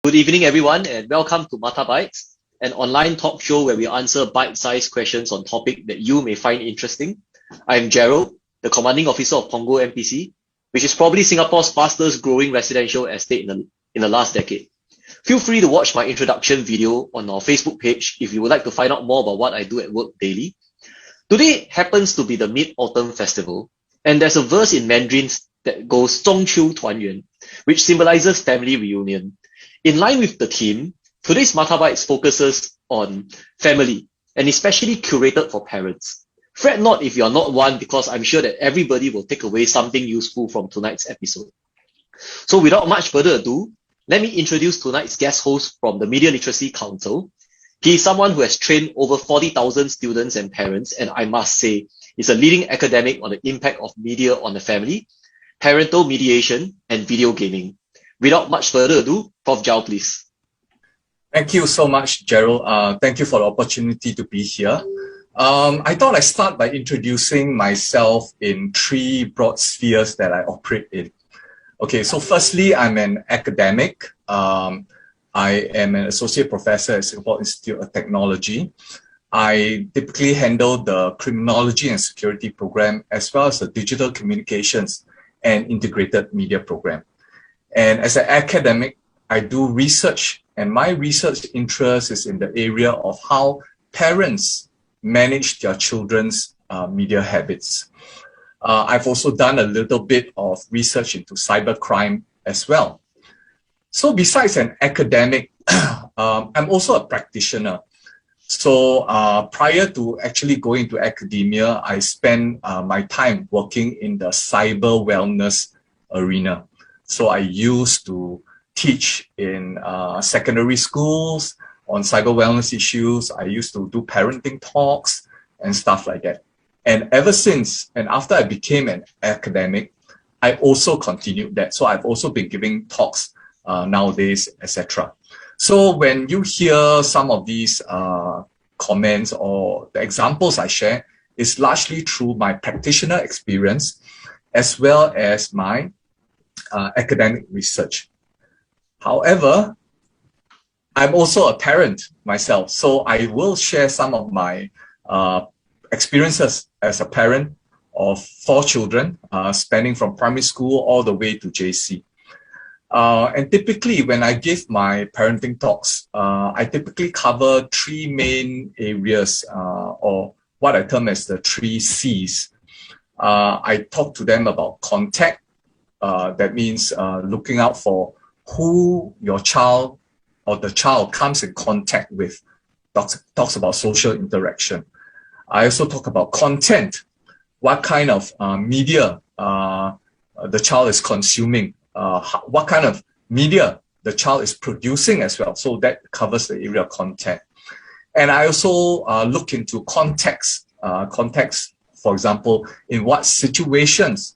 Good evening, everyone, and welcome to Mata-Bytes, an online talk show where we answer bite-sized questions on topics that you may find interesting. I'm Jiow, the commanding officer of Punggol MPC, which is probably Singapore's fastest growing residential estate in the last decade. Feel free to watch my introduction video on our Facebook page if you would like to find out more about what I do at work daily. Today happens to be the Mid-Autumn Festival, and there's a verse in Mandarin that goes 中秋团圆, which symbolizes family reunion. In line with the theme, today's Mata-Bytes focuses on family, and especially curated for parents. Fret not if you're not one, because I'm sure that everybody will take away something useful from tonight's episode. So without much further ado, let me introduce tonight's guest host from the Media Literacy Council. He is someone who has trained over 40,000 students and parents, and I must say, is a leading academic on the impact of media on the family, parental mediation, and video gaming. Without much further ado, Prof. Jiow, please. Thank you so much, Gerald. Thank you for the opportunity to be here. I thought I'd start by introducing myself in three broad spheres that I operate in. Okay, so firstly, I'm an academic. I am an associate professor at Singapore Institute of Technology. I typically handle the criminology and security program, as well as the digital communications and integrated media program. And as an academic, I do research, and my research interest is in the area of how parents manage their children's media habits. I've also done a little bit of research into cybercrime as well. So besides an academic, I'm also a practitioner. So prior to actually going to academia, I spent my time working in the cyber wellness arena. So I used to teach in secondary schools on cyber wellness issues. I used to do parenting talks and stuff like that. And ever since, and after I became an academic, I also continued that. So I've also been giving talks nowadays, etc. So when you hear some of these comments or the examples I share, is largely through my practitioner experience as well as my academic research. However, I'm also a parent myself, so I will share some of my experiences as a parent of 4 children, spanning from primary school all the way to JC. And typically, when I give my parenting talks, I typically cover 3 main areas, or what I term as the 3 C's. I talk to them about contact. That means looking out for who your child or the child comes in contact with, talks about social interaction. I also talk about content, what kind of media the child is consuming, what kind of media the child is producing as well. So that covers the area of content. And I also look into context. Context, for example, in what situations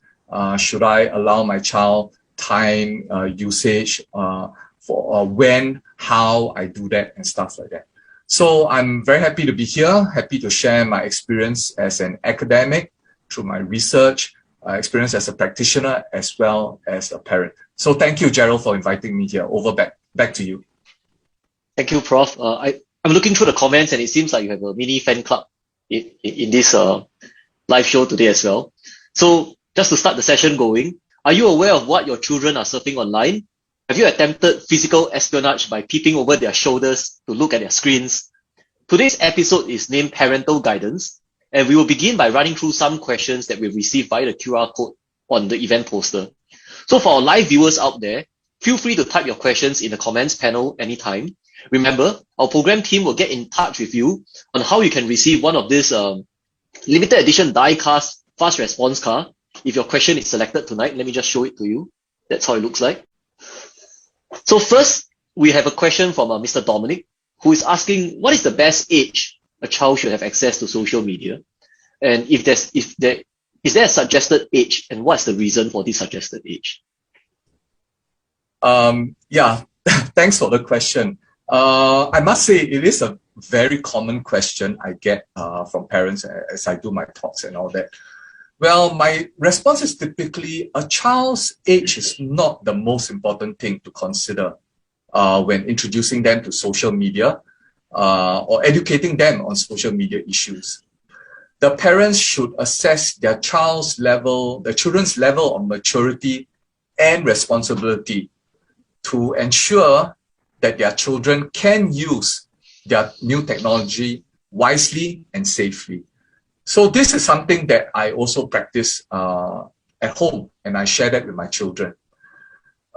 should I allow my child time usage, for when, how I do that and stuff like that. So I'm very happy to be here, happy to share my experience as an academic through my research, experience as a practitioner, as well as a parent. So thank you, Gerald, for inviting me here. Back to you. Thank you, Prof. I'm looking through the comments, and it seems like you have a mini fan club in this live show today as well. So just to start the session going, are you aware of what your children are surfing online? Have you attempted physical espionage by peeping over their shoulders to look at their screens? Today's episode is named Parental Guidance, and we will begin by running through some questions that we've received via the QR code on the event poster. So for our live viewers out there, feel free to type your questions in the comments panel anytime. Remember, our program team will get in touch with you on how you can receive one of these limited edition die-cast fast response card. If your question is selected tonight, let me just show it to you. That's how it looks like. So first, we have a question from Mr. Dominic, who is asking, what is the best age a child should have access to social media? And is there a suggested age, and what's the reason for this suggested age? Yeah, thanks for the question. I must say it is a very common question I get from parents as I do my talks and all that. Well, my response is typically a child's age is not the most important thing to consider when introducing them to social media or educating them on social media issues. The parents should assess their children's level of maturity and responsibility to ensure that their children can use their new technology wisely and safely. So this is something that I also practice at home, and I share that with my children.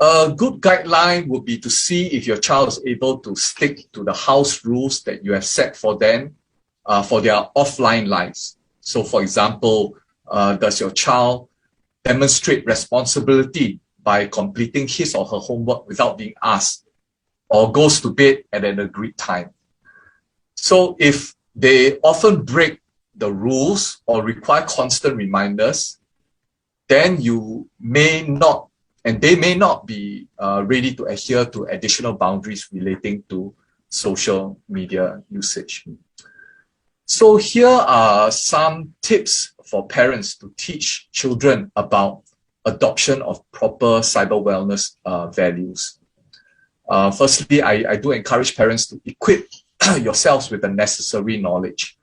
A good guideline would be to see if your child is able to stick to the house rules that you have set for them for their offline lives. So for example, does your child demonstrate responsibility by completing his or her homework without being asked, or goes to bed at an agreed time? So if they often break the rules or require constant reminders, then you may not, and they may not be ready to adhere to additional boundaries relating to social media usage. So here are some tips for parents to teach children about adoption of proper cyber wellness values. Firstly, I do encourage parents to equip yourselves with the necessary knowledge.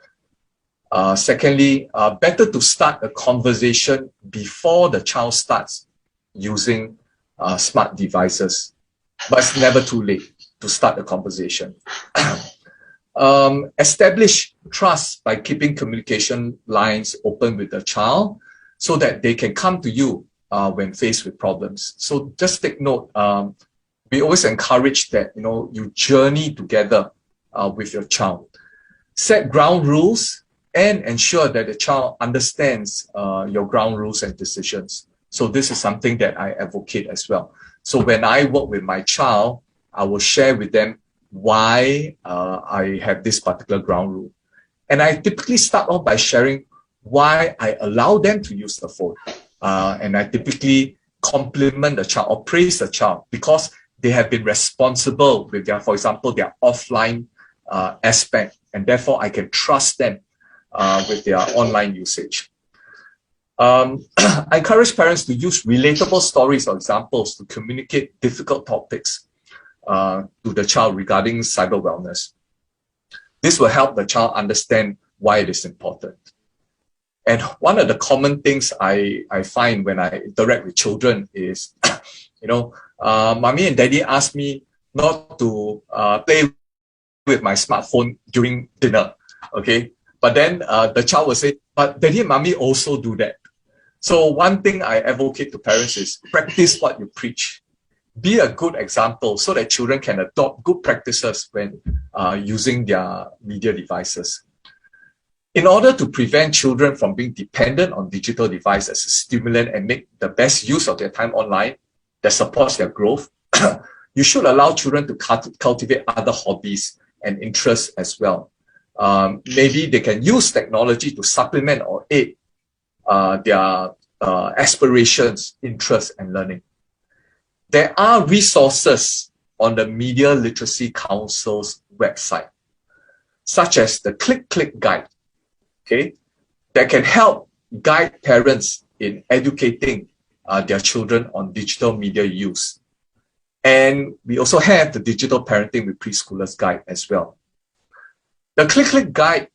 Secondly, better to start a conversation before the child starts using smart devices, but it's never too late to start a conversation. Establish trust by keeping communication lines open with the child so that they can come to you when faced with problems. So just take note, we always encourage that you journey together with your child. Set ground rules and ensure that the child understands your ground rules and decisions. So this is something that I advocate as well. So when I work with my child, I will share with them why I have this particular ground rule. And I typically start off by sharing why I allow them to use the phone. And I typically compliment the child or praise the child because they have been responsible with their, for example, their offline aspect. And therefore I can trust them with their online usage. I encourage parents to use relatable stories or examples to communicate difficult topics to the child regarding cyber wellness. This will help the child understand why it is important. And one of the common things I find when I interact with children is, mommy and daddy ask me not to play with my smartphone during dinner, okay? But then the child will say, but daddy and mommy also do that. So one thing I advocate to parents is practice what you preach. Be a good example so that children can adopt good practices when using their media devices. In order to prevent children from being dependent on digital devices as a stimulant and make the best use of their time online that supports their growth, you should allow children to cultivate other hobbies and interests as well. Maybe they can use technology to supplement or aid their aspirations, interests, and learning. There are resources on the Media Literacy Council's website, such as the Click Guide, okay, that can help guide parents in educating their children on digital media use. And we also have the Digital Parenting with Preschoolers Guide as well. The Click Guide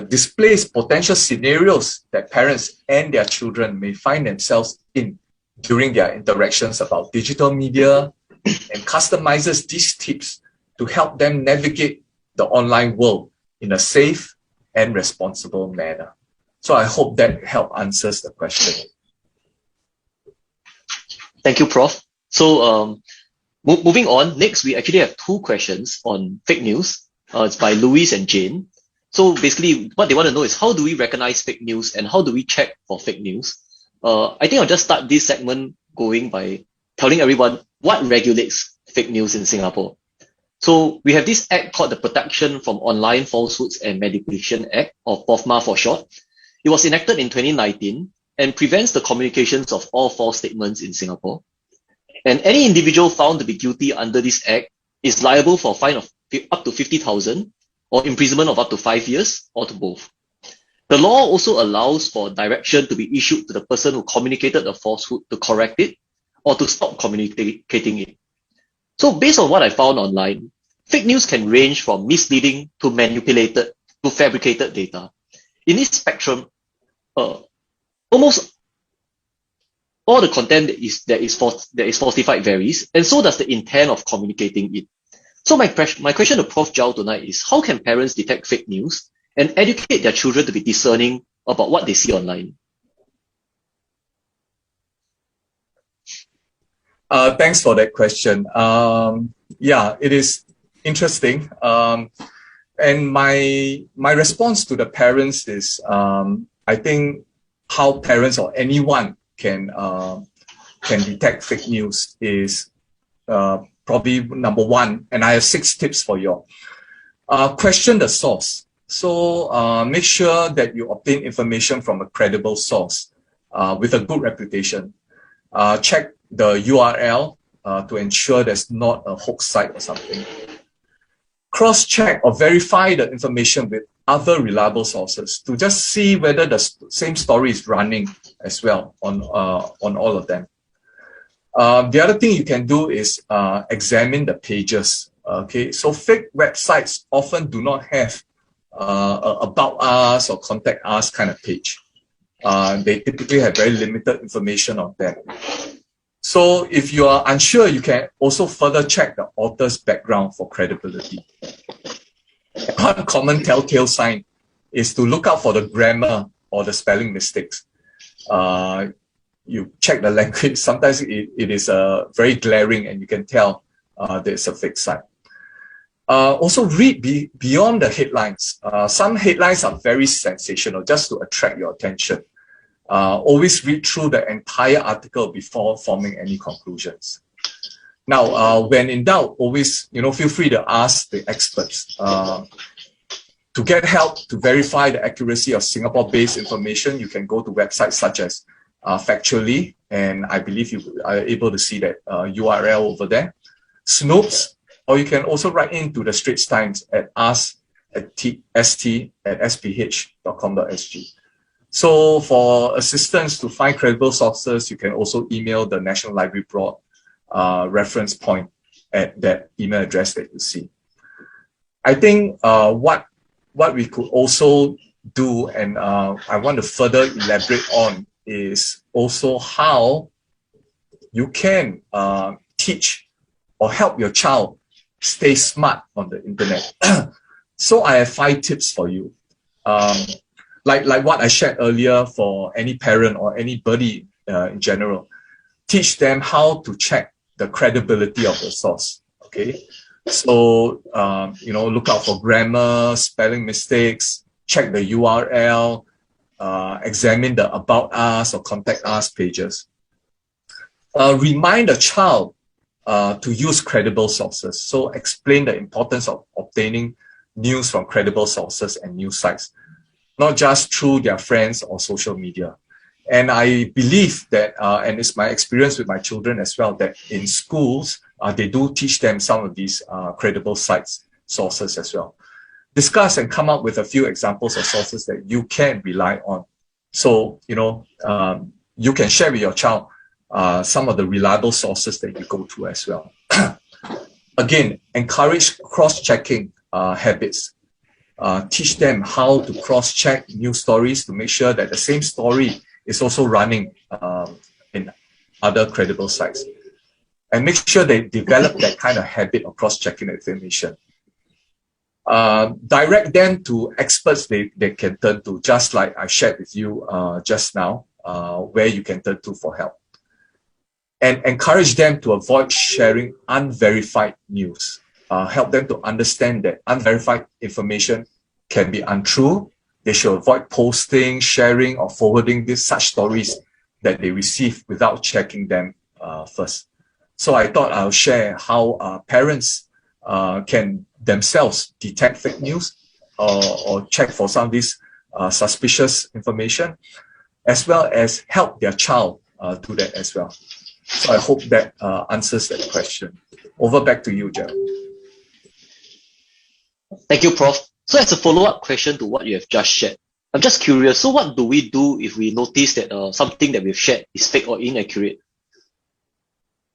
displays potential scenarios that parents and their children may find themselves in during their interactions about digital media and customizes these tips to help them navigate the online world in a safe and responsible manner. So I hope that help answers the question. Thank you, Prof. So moving on, next we actually have two questions on fake news. It's by Louise and Jane. So basically what they want to know is how do we recognize fake news and how do we check for fake news? I think I'll just start this segment going by telling everyone what regulates fake news in Singapore. So we have this act called the Protection from Online Falsehoods and Manipulation Act, or POFMA for short. It was enacted in 2019 and prevents the communications of all false statements in Singapore. And any individual found to be guilty under this act is liable for a fine of up to 50,000 or imprisonment of up to 5 years or to both. The law also allows for direction to be issued to the person who communicated the falsehood to correct it or to stop communicating it. So based on what I found online, fake news can range from misleading to manipulated to fabricated data. In this spectrum, almost all the content that is falsified varies, and so does the intent of communicating it. So my question to Prof. Jiow tonight is, how can parents detect fake news and educate their children to be discerning about what they see online? Thanks for that question. Yeah, it is interesting. And my response to the parents is, I think how parents or anyone can detect fake news is probably number one. And I have 6 tips for you. Question the source. So make sure that you obtain information from a credible source with a good reputation. Check the URL to ensure there's not a hoax site or something. Cross-check or verify the information with other reliable sources to just see whether the same story is running as well on all of them. The other thing you can do is examine the pages. Okay, so fake websites often do not have about us or contact us kind of page. They typically have very limited information on them. So if you are unsure, you can also further check the author's background for credibility. One common telltale sign is to look out for the grammar or the spelling mistakes. You check the language, sometimes it is very glaring and you can tell that it's a fake site. Also read beyond the headlines. Some headlines are very sensational just to attract your attention. Always read through the entire article before forming any conclusions. Now, when in doubt, always feel free to ask the experts. To get help to verify the accuracy of Singapore-based information, you can go to websites such as Factually, and I believe you are able to see that URL over there. Snopes, or you can also write into the Straits Times at st@sph.com.sg. So for assistance to find credible sources, you can also email the National Library Board reference point at that email address that you see. I think what we could also do, and I want to further elaborate on, is also how you can teach or help your child stay smart on the internet. So I have 5 tips for you. Like what I shared earlier, for any parent or anybody in general, teach them how to check the credibility of the source. Okay, so look out for grammar, spelling mistakes, check the URL, examine the about us or contact us pages. Remind the child to use credible sources. So explain the importance of obtaining news from credible sources and news sites, not just through their friends or social media. And I believe that, and it's my experience with my children as well, that in schools, they do teach them some of these credible sites, sources as well. Discuss and come up with a few examples of sources that you can rely on. So, you can share with your child some of the reliable sources that you go to as well. Again, encourage cross-checking habits. Teach them how to cross-check news stories to make sure that the same story is also running in other credible sites. And make sure they develop that kind of habit of cross-checking information. Direct them to experts they can turn to, just like I shared with you just now, where you can turn to for help. And encourage them to avoid sharing unverified news. Help them to understand that unverified information can be untrue. They should avoid posting, sharing, or forwarding such stories that they receive without checking them first. So I thought I'll share how parents can themselves detect fake news or check for some of these suspicious information, as well as help their child do that as well. So I hope that answers that question. Over back to you, Jiow. Thank you, Prof. So as a follow-up question to what you have just shared, I'm just curious, so what do we do if we notice that something that we've shared is fake or inaccurate?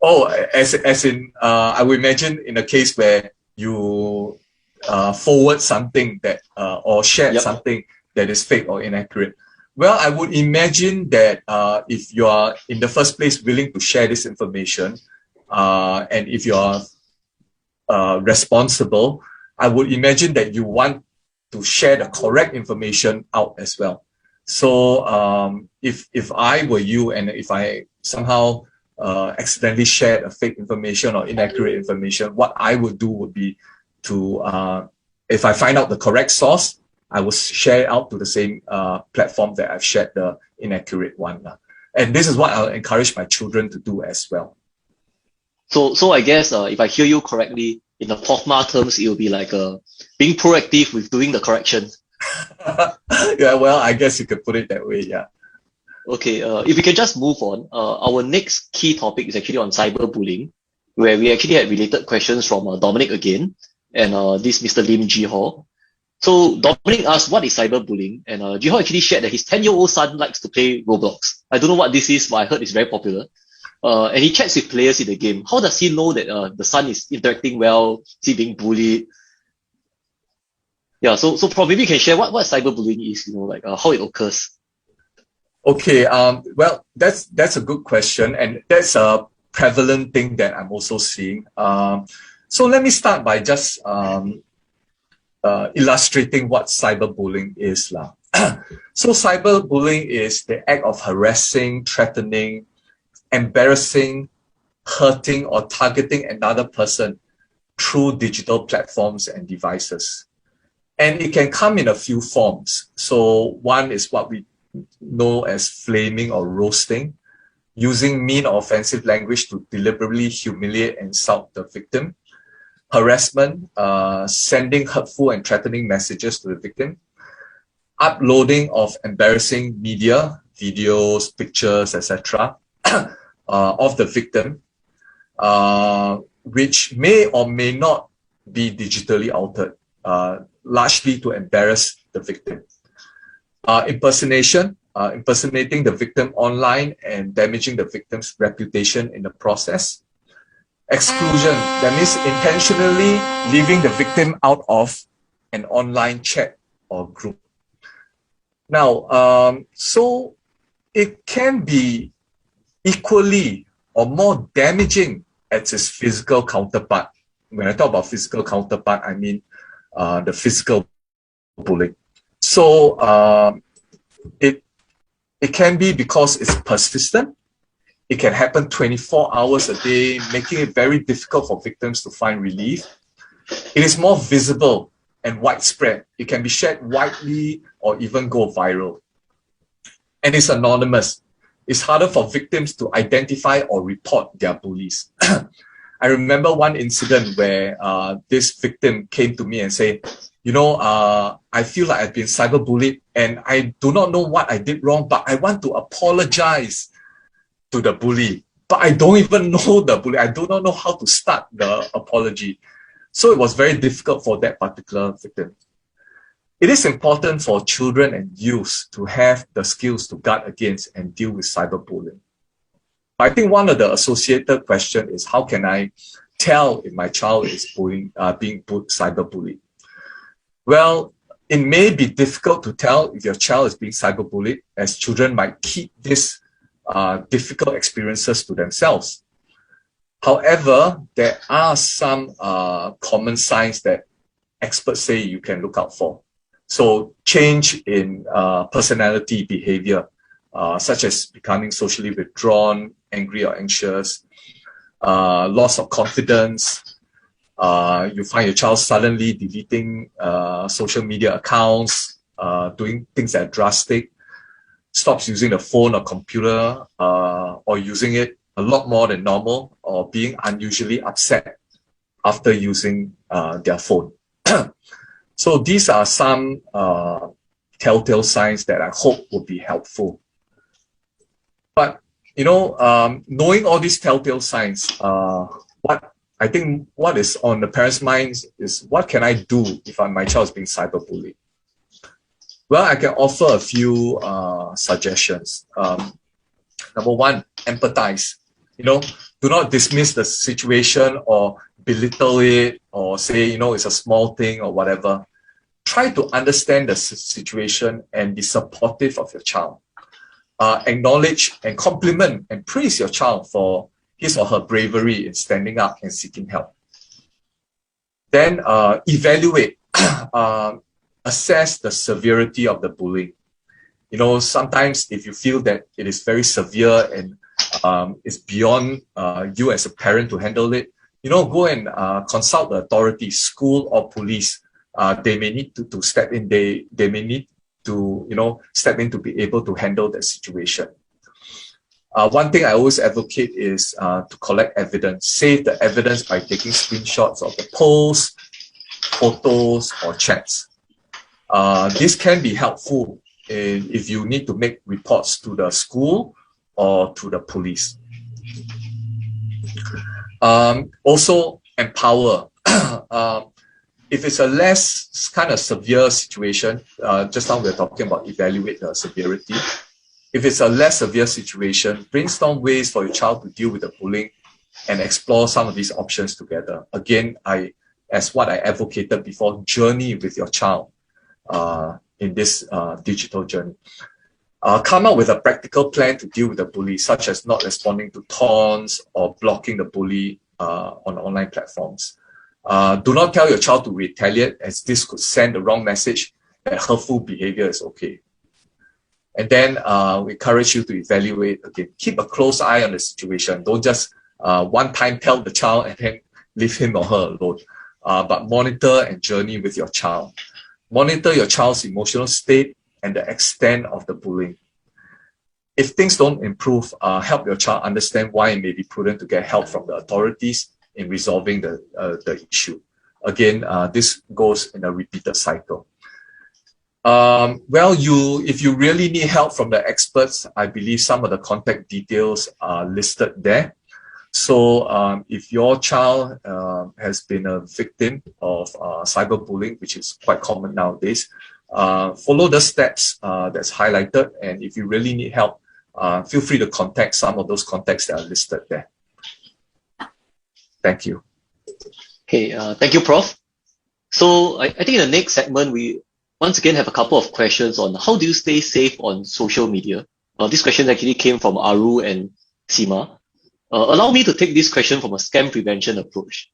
Oh, as in, I would imagine in a case where you forward something that or shared Yep. something that is fake or inaccurate. Well, I would imagine that if you are in the first place willing to share this information, and if you are responsible, I would imagine that you want to share the correct information out as well. So if I were you and if I somehow accidentally shared a fake information or inaccurate information, what I would do would be to, if I find out the correct source, I will share it out to the same platform that I've shared the inaccurate one. And this is what I'll encourage my children to do as well. So I guess if I hear you correctly, in the POFMA terms, it will be like being proactive with doing the correction. Yeah, well, I guess you could put it that way, yeah. Okay, if we can just move on, our next key topic is actually on cyberbullying, where we actually had related questions from Dominic again, and this Mr. Lim Jihao. So Dominic asked, what is cyberbullying? And Jihao actually shared that his 10-year-old son likes to play Roblox. I don't know what this is, but I heard it's very popular. And he chats with players in the game. How does he know that the son is interacting well? Is he being bullied? Yeah, so probably you can share what cyberbullying is, like how it occurs. Okay, well, that's a good question, and that's a prevalent thing that I'm also seeing. So let me start by just illustrating what cyberbullying is. So cyberbullying is the act of harassing, threatening, embarrassing, hurting, or targeting another person through digital platforms and devices. And it can come in a few forms. So one is what we know as flaming or roasting, using mean or offensive language to deliberately humiliate and insult the victim. Harassment, sending hurtful and threatening messages to the victim. Uploading of embarrassing media, videos, pictures, etc. Of the victim, which may or may not be digitally altered, largely to embarrass the victim. Impersonation, impersonating the victim online and damaging the victim's reputation in the process. Exclusion, that means intentionally leaving the victim out of an online chat or group. Now, so it can be equally or more damaging as its physical counterpart. When I talk about physical counterpart, I mean the physical bullying. So it can be because it's persistent. It can happen 24 hours a day, making it very difficult for victims to find relief. It is more visible and widespread. It can be shared widely or even go viral. And it's anonymous. It's harder for victims to identify or report their bullies. I remember one incident where this victim came to me and said, I feel like I've been cyberbullied and I do not know what I did wrong, but I want to apologize to the bully. But I don't even know the bully. I do not know how to start the apology. So it was very difficult for that particular victim. It is important for children and youth to have the skills to guard against and deal with cyberbullying. I think one of the associated questions is, how can I tell if my child is being cyberbullied? Well, it may be difficult to tell if your child is being cyberbullied, as children might keep these difficult experiences to themselves. However, there are some common signs that experts say you can look out for. So change in personality behavior, such as becoming socially withdrawn, angry or anxious, loss of confidence. You find your child suddenly deleting social media accounts, doing things that are drastic, stops using the phone or computer, or using it a lot more than normal, or being unusually upset after using their phone. So these are some telltale signs that I hope will be helpful. But, knowing all these telltale signs, what is on the parents' minds is, what can I do if my child is being cyberbullied? Well, I can offer a few suggestions. Number one, empathize. do not dismiss the situation or belittle it or say, it's a small thing or whatever. Try to understand the situation and be supportive of your child. Acknowledge and compliment and praise your child for his or her bravery in standing up and seeking help. Then evaluate, assess the severity of the bullying. Sometimes if you feel that it is very severe and it's beyond you as a parent to handle it, go and consult the authorities, school or police. They may need to step in. They may need to, step in to be able to handle the situation. One thing I always advocate is to collect evidence. Save the evidence by taking screenshots of the posts, photos, or chats. This can be helpful if you need to make reports to the school or to the police. Also, empower. If it's a less kind of severe situation, just now we're talking about evaluate the severity. If it's a less severe situation, brainstorm ways for your child to deal with the bullying and explore some of these options together. Again, as what I advocated before, journey with your child in this digital journey. Come up with a practical plan to deal with the bully, such as not responding to taunts or blocking the bully on online platforms. Do not tell your child to retaliate, as this could send the wrong message that hurtful behavior is okay. And then we encourage you to evaluate. Okay, keep a close eye on the situation. Don't just one time tell the child and then leave him or her alone. But monitor and journey with your child. Monitor your child's emotional state and the extent of the bullying. If things don't improve, help your child understand why it may be prudent to get help from the authorities in resolving the issue. Again, this goes in a repeated cycle. If you really need help from the experts, I believe some of the contact details are listed there. So if your child has been a victim of cyberbullying, which is quite common nowadays, follow the steps that's highlighted. And if you really need help, feel free to contact some of those contacts that are listed there. Thank you. Okay, thank you, Prof. So I think in the next segment, we once again have a couple of questions on how do you stay safe on social media. This question actually came from Aru and Seema. Allow me to take this question from a scam prevention approach.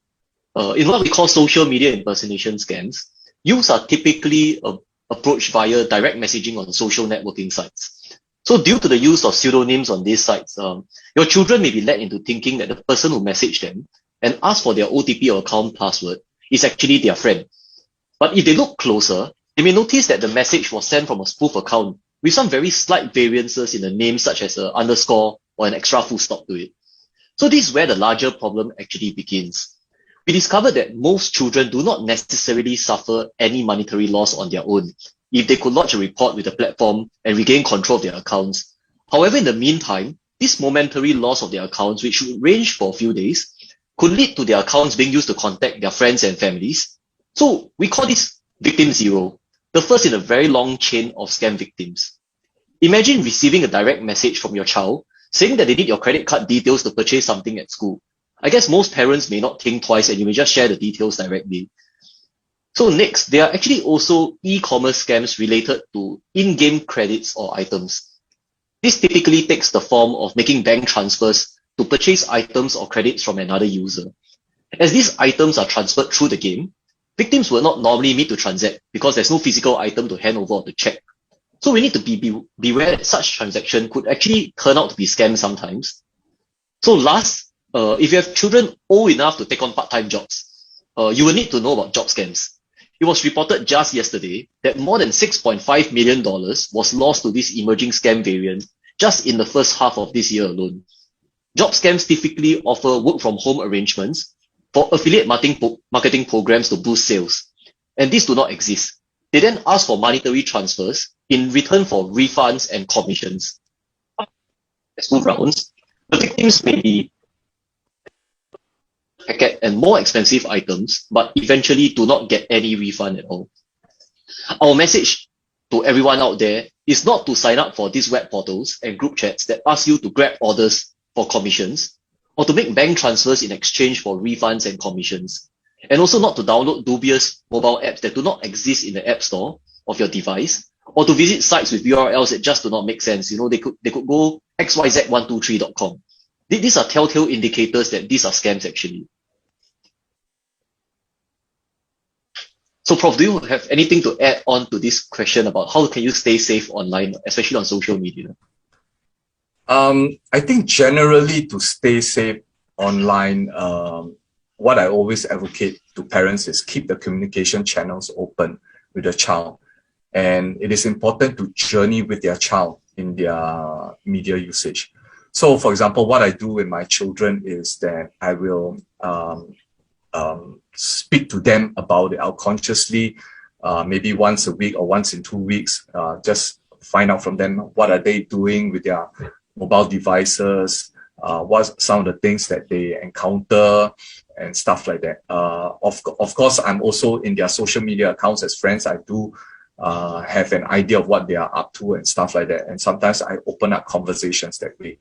In what we call social media impersonation scams, youths are typically approached via direct messaging on social networking sites. So due to the use of pseudonyms on these sites, your children may be led into thinking that the person who messaged them and asked for their OTP or account password is actually their friend. But if they look closer, they may notice that the message was sent from a spoof account with some very slight variances in the name, such as an underscore or an extra full stop to it. So this is where the larger problem actually begins. We discovered that most children do not necessarily suffer any monetary loss on their own if they could lodge a report with the platform and regain control of their accounts. However, in the meantime, this momentary loss of their accounts, which would range for a few days, could lead to their accounts being used to contact their friends and families. So we call this victim zero, the first in a very long chain of scam victims. Imagine receiving a direct message from your child saying that they need your credit card details to purchase something at school. I guess most parents may not think twice and you may just share the details directly. So next, there are actually also e-commerce scams related to in-game credits or items. This typically takes the form of making bank transfers to purchase items or credits from another user. As these items are transferred through the game, victims will not normally meet to transact because there's no physical item to hand over or to check. So we need to beware that such transaction could actually turn out to be scams sometimes. So last, if you have children old enough to take on part-time jobs, you will need to know about job scams. It was reported just yesterday that more than $6.5 million was lost to this emerging scam variant just in the first half of this year alone. Job scams typically offer work-from-home arrangements for affiliate marketing programs to boost sales, and these do not exist. They then ask for monetary transfers in return for refunds and commissions. Let's move rounds. The victims may be packet and more expensive items, but eventually do not get any refund at all. Our message to everyone out there is not to sign up for these web portals and group chats that ask you to grab orders for commissions, or to make bank transfers in exchange for refunds and commissions. And also not to download dubious mobile apps that do not exist in the app store of your device, or to visit sites with URLs that just do not make sense. They could go xyz123.com. These are telltale indicators that these are scams actually. So Prof, do you have anything to add on to this question about how can you stay safe online, especially on social media? I think generally to stay safe online, what I always advocate to parents is keep the communication channels open with the child. And it is important to journey with their child in their media usage. So for example, what I do with my children is that I will speak to them about it. I'll consciously, maybe once a week or once in 2 weeks, just find out from them what are they doing with their mobile devices, what some of the things that they encounter and stuff like that. Of course, I'm also in their social media accounts as friends. I do have an idea of what they are up to and stuff like that. And sometimes I open up conversations that way.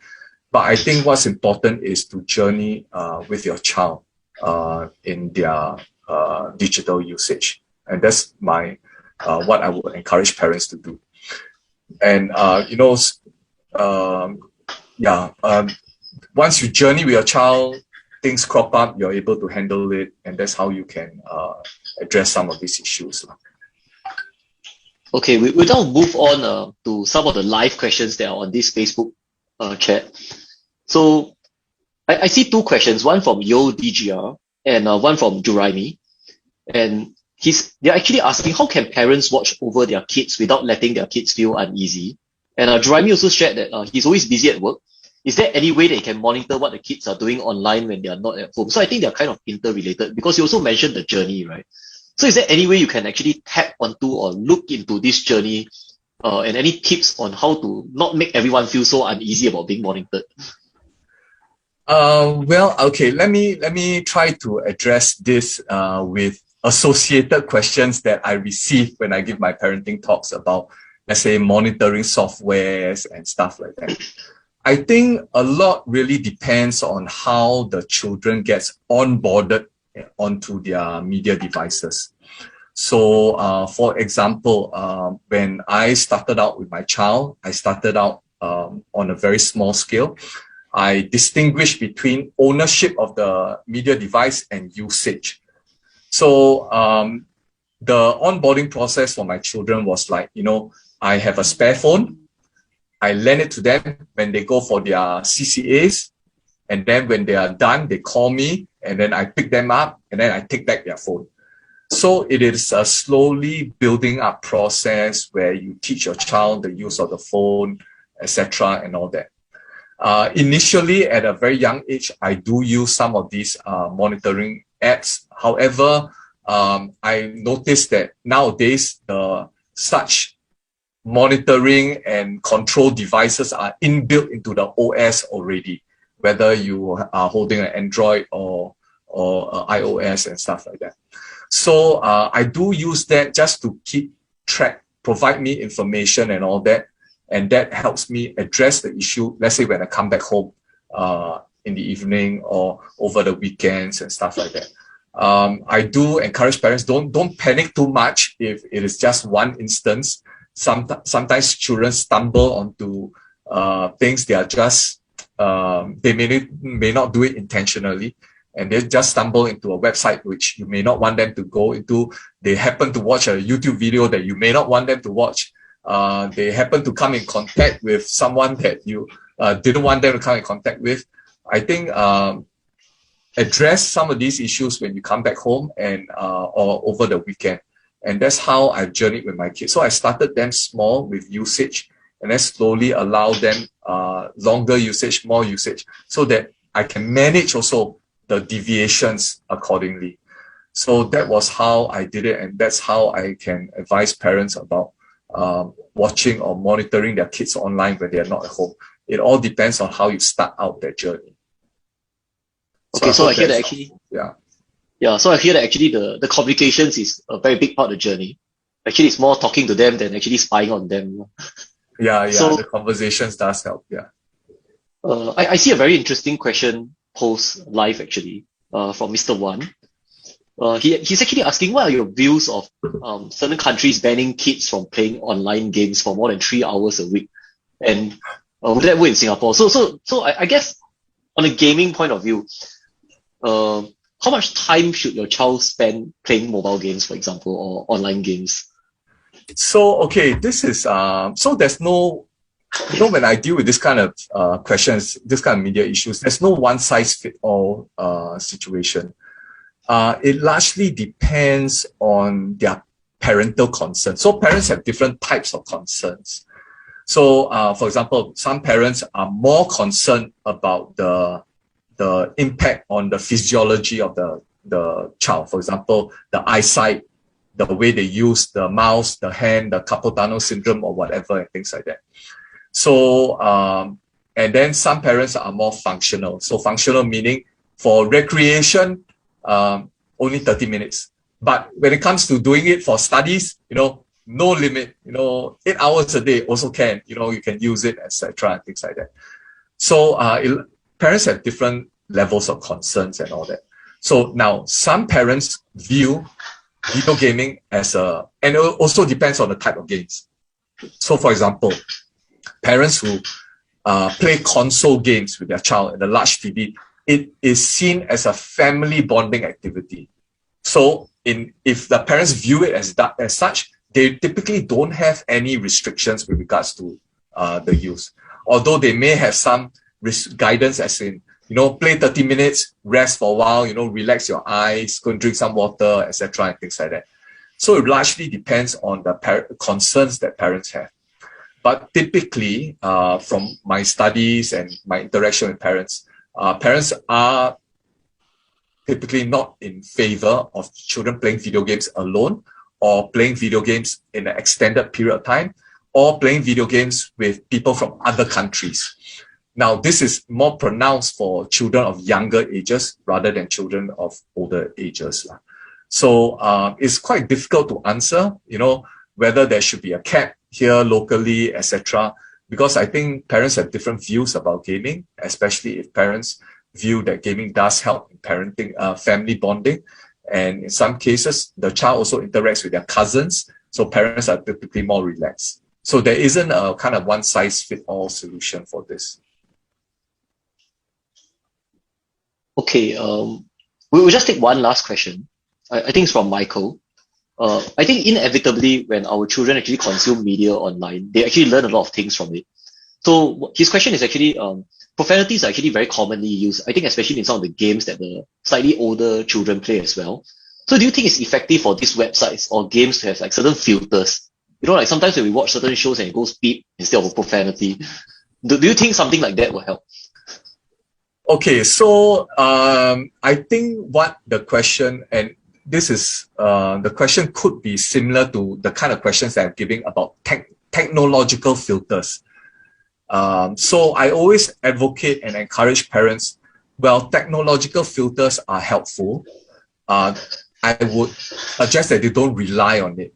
But I think what's important is to journey with your child in their digital usage. And that's my what I would encourage parents to do. And, once you journey with your child, things crop up, you're able to handle it. And that's how you can address some of these issues. Okay, we'll now move on to some of the live questions that are on this Facebook chat. So I see two questions, one from Jiow Jee Jhee and one from Juraimi. And they're actually asking, how can parents watch over their kids without letting their kids feel uneasy? And Juraimi also shared that he's always busy at work. Is there any way that he can monitor what the kids are doing online when they are not at home? So I think they're kind of interrelated because you also mentioned the journey, right? So is there any way you can actually tap onto or look into this journey and any tips on how to not make everyone feel so uneasy about being monitored? Okay, let me try to address this with associated questions that I receive when I give my parenting talks about, let's say, monitoring softwares and stuff like that. I think a lot really depends on how the children gets onboarded onto their media devices. So, for example, when I started out with my child, I started out on a very small scale. I distinguish between ownership of the media device and usage. So the onboarding process for my children was like, I have a spare phone. I lend it to them when they go for their CCAs. And then when they are done, they call me and then I pick them up and then I take back their phone. So it is a slowly building up process where you teach your child the use of the phone, etc. and all that. Initially, at a very young age, I do use some of these monitoring apps. However, I noticed that nowadays, such monitoring and control devices are inbuilt into the OS already, whether you are holding an Android or iOS and stuff like that. So I do use that just to keep track, provide me information and all that. And that helps me address the issue, let's say when I come back home in the evening or over the weekends and stuff like that. I do encourage parents, don't panic too much if it is just one instance. Sometimes children stumble onto things they are just, they may not do it intentionally. And they just stumble into a website which you may not want them to go into. They happen to watch a YouTube video that you may not want them to watch. They happen to come in contact with someone that you didn't want them to come in contact with. I think address some of these issues when you come back home and or over the weekend. And that's how I've journeyed with my kids. So I started them small with usage and then slowly allow them longer usage, more usage, so that I can manage also the deviations accordingly. So that was how I did it. And that's how I can advise parents about watching or monitoring their kids online when they are not at home. It all depends on how you start out that journey. Okay, so I hear that actually, so I hear that actually the communications is a very big part of the journey. Actually, it's more talking to them than actually spying on them. So the conversations does help. I see a very interesting question post live actually, from Mr. Wan. He's actually asking, what are your views of certain countries banning kids from playing online games for more than 3 hours a week, and would that work in Singapore? So I guess on a gaming point of view, how much time should your child spend playing mobile games, for example, or online games? So, okay, this is, so there's no, when I deal with this kind of questions, this kind of media issues, there's no one size fit all situation. It largely depends on their parental concerns. So parents have different types of concerns. So, for example, some parents are more concerned about the impact on the physiology of the child. For example, the eyesight, the way they use the mouse, the hand, the carpal tunnel syndrome or whatever, and things like that. So, and then some parents are more functional. So functional meaning for recreation, only 30 minutes. But when it comes to doing it for studies, no limit, 8 hours a day also can, you can use it, etc., and things like that. So, parents have different levels of concerns and all that. So now some parents view video gaming as and it also depends on the type of games. So for example, parents who play console games with their child and a large TV, it is seen as a family bonding activity. So if the parents view it as such, they typically don't have any restrictions with regards to the use. Although they may have some guidance as in, play 30 minutes, rest for a while, relax your eyes, go and drink some water, etc., and things like that. So it largely depends on the concerns that parents have. But typically, from my studies and my interaction with parents, parents are typically not in favor of children playing video games alone or playing video games in an extended period of time or playing video games with people from other countries. Now, this is more pronounced for children of younger ages rather than children of older ages. So it's quite difficult to answer, whether there should be a cap here locally, etc. Because I think parents have different views about gaming, especially if parents view that gaming does help in parenting, family bonding. And in some cases, the child also interacts with their cousins. So parents are typically more relaxed. So there isn't a kind of one size fit all solution for this. Okay, we'll just take one last question. I think it's from Michael. I think inevitably when our children actually consume media online, they actually learn a lot of things from it. So his question is actually, profanities are actually very commonly used, I think especially in some of the games that the slightly older children play as well. So do you think it's effective for these websites or games to have like certain filters? Like sometimes when we watch certain shows and it goes beep instead of a profanity. Do you think something like that will help? Okay, so I think what the question, and this is, the question could be similar to the kind of questions that I'm giving about technological filters. So I always advocate and encourage parents, well, technological filters are helpful. I would suggest that they don't rely on it.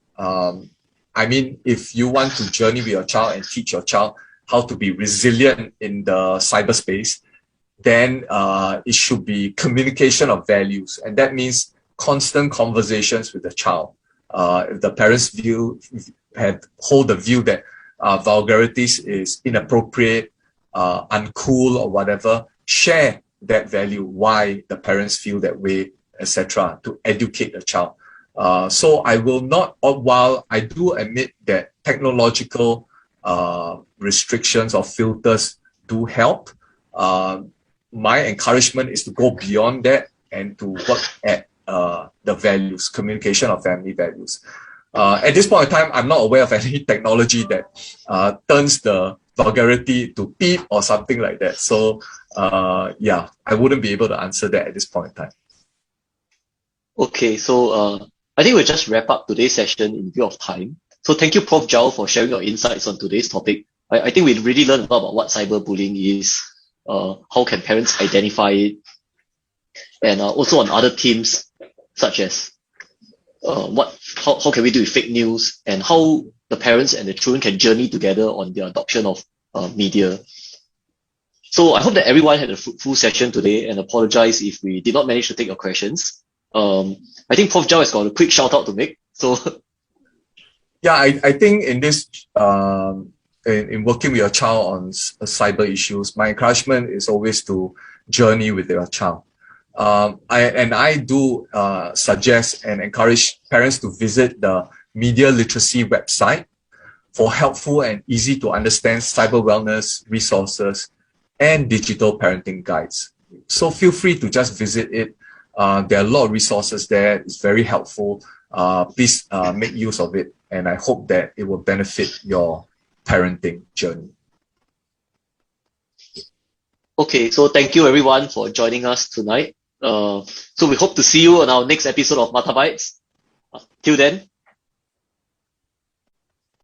I mean, if you want to journey with your child and teach your child how to be resilient in the cyberspace, then it should be communication of values. And that means constant conversations with the child. If the parents hold the view that vulgarities is inappropriate, uncool or whatever, share that value, why the parents feel that way, etc., to educate the child. So I will not, while I do admit that technological restrictions or filters do help, my encouragement is to go beyond that and to work at the values, communication of family values. At this point in time, I'm not aware of any technology that turns the vulgarity to beep or something like that. So yeah, I wouldn't be able to answer that at this point in time. Okay, so I think we'll just wrap up today's session in view of time. So thank you, Prof. Jiow, for sharing your insights on today's topic. I think we really learned a lot about what cyberbullying is, how can parents identify it, and also on other themes such as how can we do with fake news and how the parents and the children can journey together on their adoption of media. So I hope that everyone had a fruitful session today, and apologize if we did not manage to take your questions. I think Prof. Jiow has got a quick shout out to make. So Yeah, I think in this, in working with your child on cyber issues, my encouragement is always to journey with your child. I do suggest and encourage parents to visit the media literacy website for helpful and easy to understand cyber wellness resources and digital parenting guides. So feel free to just visit it. There are a lot of resources there. It's very helpful. Please make use of it. And I hope that it will benefit your parenting journey. okay, so thank you everyone for joining us tonight. So we hope to see you on our next episode of Mata-Bytes. Till then,